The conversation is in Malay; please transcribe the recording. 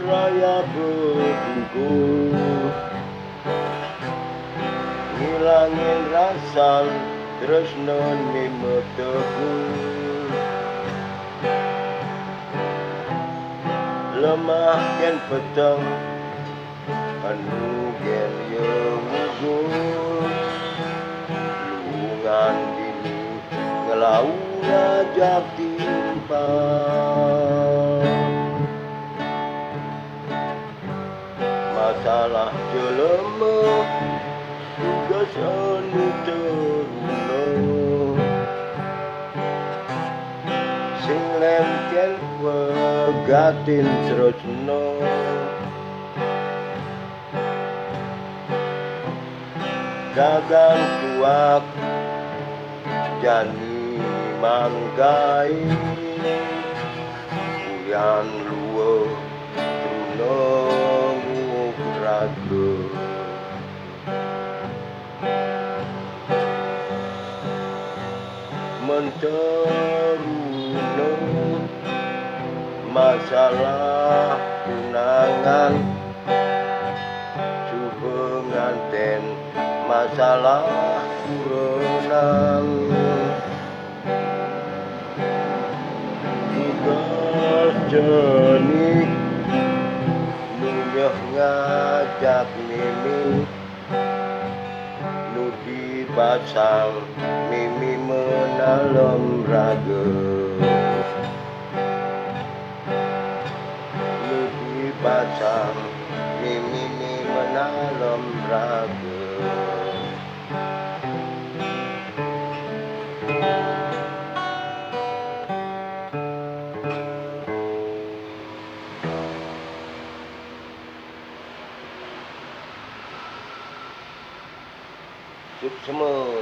raya berkumpul, ngilangin rasa tresno ni meteku, lemah ken peteng anu gen ye mugur, lungan dini ngelau ajak timpang. Masalah jelema tugas anu teruna, sing lemken wegatin tresno, dagang kuat jani manggai, uyan luwe truna raga. Menteruna masalah tunangan, cuba nganten masalah renang, tugas jenik nunyah ngajak mimi, nu dipasang mimi menalem raga, nu dipasang mimi menalem raga. Semua